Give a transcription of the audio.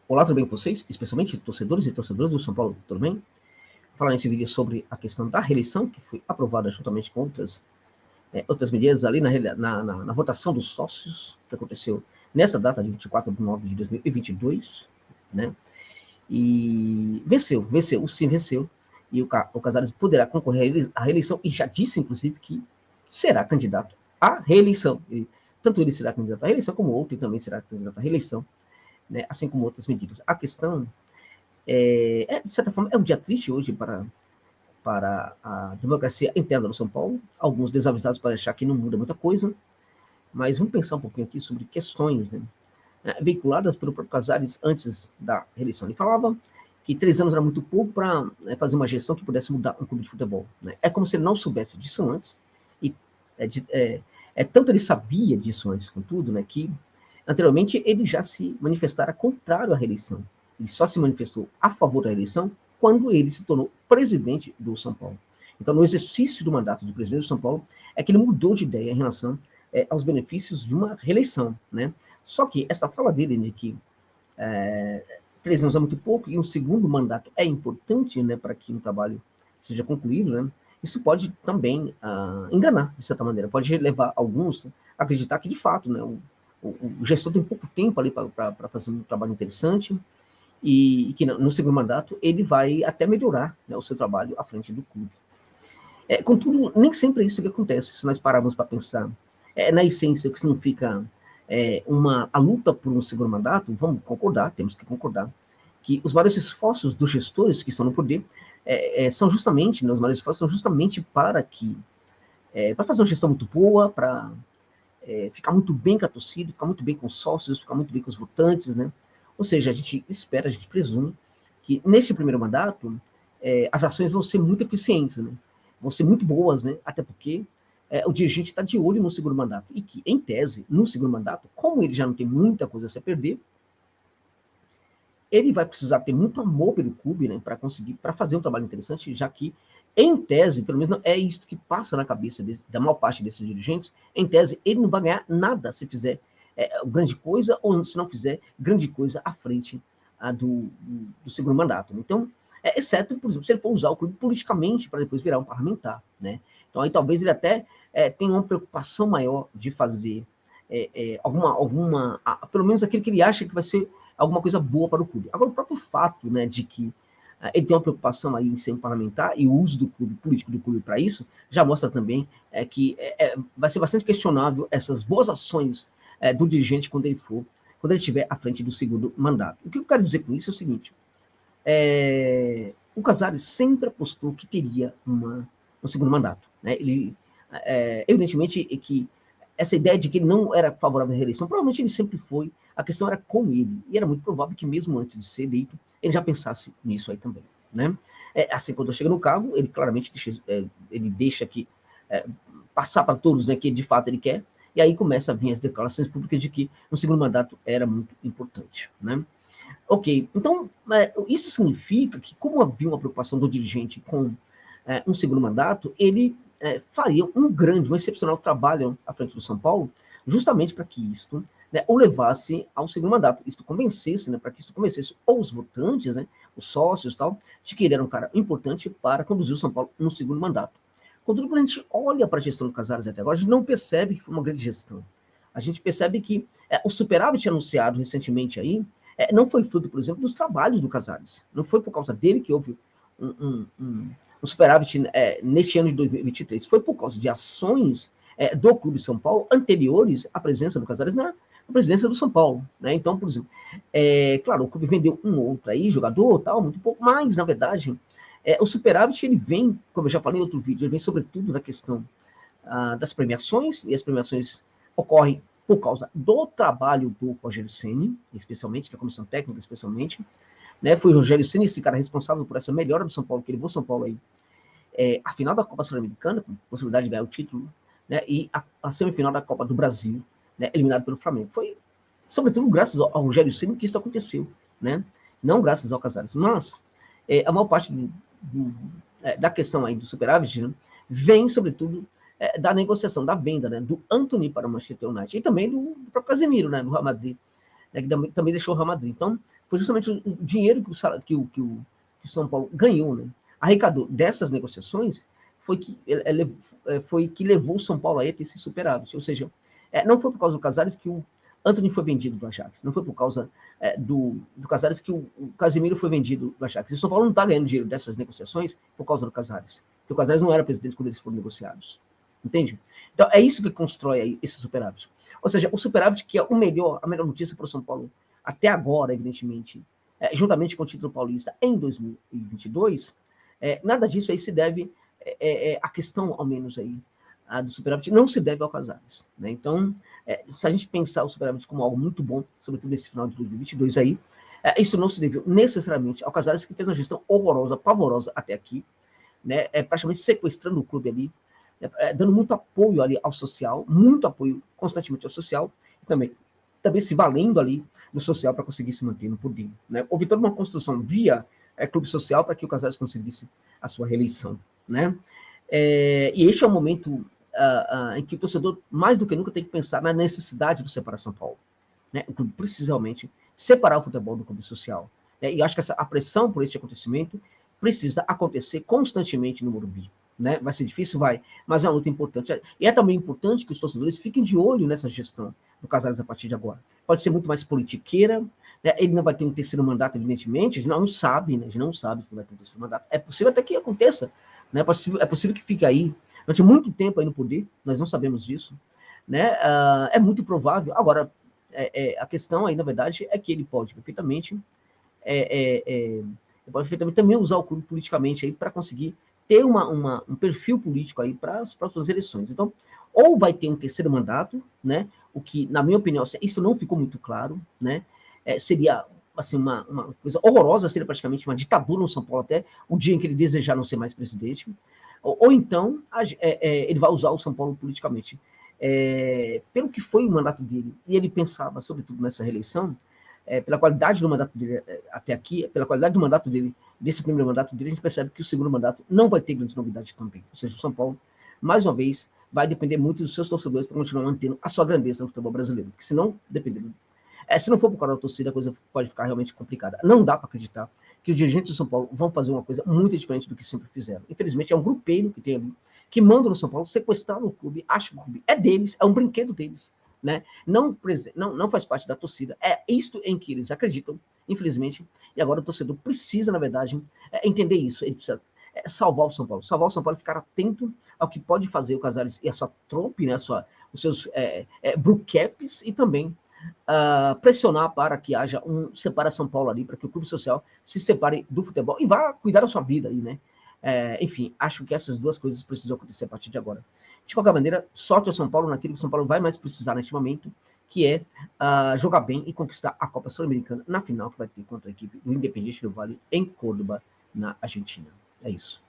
Olá, tudo bem com vocês? Especialmente torcedores e torcedoras do São Paulo, tudo bem? Vou falar nesse vídeo sobre a questão da reeleição, que foi aprovada juntamente com outras medidas ali na votação dos sócios, que aconteceu nessa data de 24 de nove de 2022, né? E venceu, o sim venceu, e o Casares poderá concorrer à reeleição, e já disse, inclusive, que será candidato à reeleição. Tanto ele será candidato à reeleição, como outro também será candidato à reeleição, né? Assim como outras medidas. A questão de certa forma, é um dia triste hoje para a democracia interna do São Paulo. Alguns desavisados para achar que não muda muita coisa, mas vamos pensar um pouquinho aqui sobre questões, né, veiculadas pelo próprio Casares antes da reeleição. Ele falava que 3 anos era muito pouco para fazer uma gestão que pudesse mudar um clube de futebol, né? É como se ele não soubesse disso antes, e tanto ele sabia disso antes, contudo, né, que anteriormente ele já se manifestara contrário à reeleição. Ele só se manifestou a favor da reeleição quando ele se tornou presidente do São Paulo. Então, no exercício do mandato de presidente do São Paulo, é que ele mudou de ideia em relação aos benefícios de uma reeleição, né? Só que essa fala dele de que 3 anos é muito pouco e um segundo mandato é importante, né, para que um trabalho seja concluído, né? Isso pode também enganar, de certa maneira. Pode levar alguns a acreditar que, de fato, né, o gestor tem pouco tempo ali para fazer um trabalho interessante, e que no segundo mandato ele vai até melhorar, né, o seu trabalho à frente do clube. Contudo, nem sempre é isso que acontece, se nós pararmos para pensar. Na essência, o que significa a luta por um segundo mandato, vamos concordar, temos que concordar, que os maiores esforços dos gestores que estão no poder são justamente, né, os maiores esforços são justamente para fazer uma gestão muito boa, para ficar muito bem com a torcida, ficar muito bem com os sócios, ficar muito bem com os votantes, né? Ou seja, a gente espera, a gente presume que neste primeiro mandato as ações vão ser muito eficientes, né? Vão ser muito boas, né? Até porque o dirigente está de olho no segundo mandato, e que, em tese, no segundo mandato, como ele já não tem muita coisa a se perder, ele vai precisar ter muito amor pelo clube, né, para fazer um trabalho interessante, já que, em tese, pelo menos é isso que passa na cabeça da maior parte desses dirigentes, em tese, ele não vai ganhar nada se fizer grande coisa, ou se não fizer grande coisa à frente do segundo mandato. Então, exceto, por exemplo, se ele for usar o clube politicamente para depois virar um parlamentar, né? Então, aí talvez ele até tenha uma preocupação maior de fazer pelo menos aquilo que ele acha que vai ser alguma coisa boa para o clube. Agora, o próprio fato, né, de que ele tem uma preocupação aí em ser um parlamentar, e o uso do clube, político do clube para isso, já mostra também que vai ser bastante questionável essas boas ações do dirigente quando ele estiver à frente do segundo mandato. O que eu quero dizer com isso é o seguinte: o Casares sempre apostou que teria um segundo mandato, né? Ele, evidentemente, que essa ideia de que ele não era favorável à reeleição, provavelmente ele sempre foi, a questão era com ele, e era muito provável que mesmo antes de ser eleito, ele já pensasse nisso aí também, né? Assim, quando chega no cargo, ele claramente deixa que passar para todos, né, que de fato ele quer, e aí começa a vir as declarações públicas de que um segundo mandato era muito importante, né? Ok, então isso significa que, como havia uma preocupação do dirigente com um segundo mandato, ele faria um excepcional trabalho à frente do São Paulo, justamente para que isto, né, o levasse ao segundo mandato, isto convencesse, né, para que isto convencesse os votantes, né, os sócios e tal, de que ele era um cara importante para conduzir o São Paulo no segundo mandato. Contudo, quando a gente olha para a gestão do Casares até agora, a gente não percebe que foi uma grande gestão. A gente percebe que o superávit anunciado recentemente aí não foi fruto, por exemplo, dos trabalhos do Casares. Não foi por causa dele que houve um superávit neste ano de 2023. Foi por causa de ações do Clube São Paulo anteriores à presença do Casares na presidência do São Paulo, né? Então, por exemplo, claro, o clube vendeu um outro aí, jogador, tal, muito pouco, mas, na verdade, o superávit, ele vem, como eu já falei em outro vídeo, ele vem sobretudo da questão das premiações, e as premiações ocorrem por causa do trabalho do Rogério Ceni, especialmente, da comissão técnica, especialmente, né? Foi o Rogério Ceni, esse cara responsável por essa melhora do São Paulo, que levou São Paulo aí a final da Copa Sul-Americana, com possibilidade de ganhar o título, né? E a semifinal da Copa do Brasil, né? Eliminado pelo Flamengo. Foi, sobretudo, graças ao Rogério Ceni que isso aconteceu, né? Não graças ao Casares, mas a maior parte da questão aí do superávit, né, vem, sobretudo, da negociação, da venda, né, do Antony para o Manchester United, e também do próprio Casemiro, né, do Real Madrid, né, que também deixou o Real Madrid. Então, foi justamente o dinheiro que o São Paulo ganhou, né? Arrecadou dessas negociações, foi que levou o São Paulo a ter esse superávit. Ou seja, não foi por causa do Casares que o Antony foi vendido do Ajax, não foi por causa do Casares que o Casemiro foi vendido do Ajax. E o São Paulo não está ganhando dinheiro dessas negociações por causa do Casares, porque o Casares não era presidente quando eles foram negociados. Entende? Então, é isso que constrói aí esse superávit. Ou seja, o superávit que é a melhor notícia para o São Paulo até agora, evidentemente, juntamente com o título paulista em 2022, nada disso aí se deve, a questão, ao menos aí, do superávit, não se deve ao Casares. Né? Então, se a gente pensar o superávit como algo muito bom, sobretudo nesse final de 2022 aí, isso não se deveu necessariamente ao Casares, que fez uma gestão horrorosa, pavorosa até aqui, né? Praticamente sequestrando o clube ali, dando muito apoio ali ao social, muito apoio constantemente ao social, e também se valendo ali no social para conseguir se manter no poder. Né? Houve toda uma construção via clube social para que o Casares conseguisse a sua reeleição. Né? E este é o momento em que o torcedor, mais do que nunca, tem que pensar na necessidade do separar São Paulo. Né? O clube precisa realmente separar o futebol do clube social. Né? E acho que a pressão por este acontecimento precisa acontecer constantemente no Morumbi. Né? Vai ser difícil? Vai, mas é uma luta importante. E é também importante que os torcedores fiquem de olho nessa gestão do Casares a partir de agora. Pode ser muito mais politiqueira, né? Ele não vai ter um terceiro mandato, evidentemente, a gente não sabe, né? A gente não sabe se vai ter um terceiro mandato. É possível até que aconteça, né? É possível que fique aí durante muito tempo aí no poder, nós não sabemos disso. Né? É muito provável. Agora, a questão aí, na verdade, é que ele pode perfeitamente também usar o clube politicamente aí para conseguir ter um perfil político aí para as próximas eleições. Então, ou vai ter um terceiro mandato, né? O que, na minha opinião, isso não ficou muito claro, né? Seria assim uma coisa horrorosa, seria praticamente uma ditadura no São Paulo até o dia em que ele desejar não ser mais presidente. Ou então ele vai usar o São Paulo politicamente. Pelo que foi o mandato dele, e ele pensava, sobretudo nessa reeleição, pela qualidade do mandato dele até aqui, pela qualidade do mandato dele, desse primeiro mandato dele, a gente percebe que o segundo mandato não vai ter grandes novidades também. Ou seja, o São Paulo, mais uma vez, vai depender muito dos seus torcedores para continuar mantendo a sua grandeza no futebol brasileiro. Porque se não depender, se não for por causa da torcida, a coisa pode ficar realmente complicada. Não dá para acreditar que os dirigentes do São Paulo vão fazer uma coisa muito diferente do que sempre fizeram. Infelizmente, é um grupeiro que tem ali, que manda no São Paulo, sequestrar o clube, acha que o clube é deles, é um brinquedo deles. Né? Não faz parte da torcida. É isto em que eles acreditam, infelizmente, e agora o torcedor precisa, na verdade, entender isso. Ele precisa salvar o São Paulo. Salvar o São Paulo e ficar atento ao que pode fazer o Casares e a sua trope, né? Os seus blue caps, e também pressionar para que haja separa São Paulo ali, para que o clube social se separe do futebol e vá cuidar da sua vida aí, né? Enfim, acho que essas duas coisas precisam acontecer a partir de agora. De qualquer maneira, sorte ao São Paulo naquilo que o São Paulo vai mais precisar neste momento, que é jogar bem e conquistar a Copa Sul-Americana na final que vai ter contra a equipe do Independiente do Valle em Córdoba, na Argentina. É isso.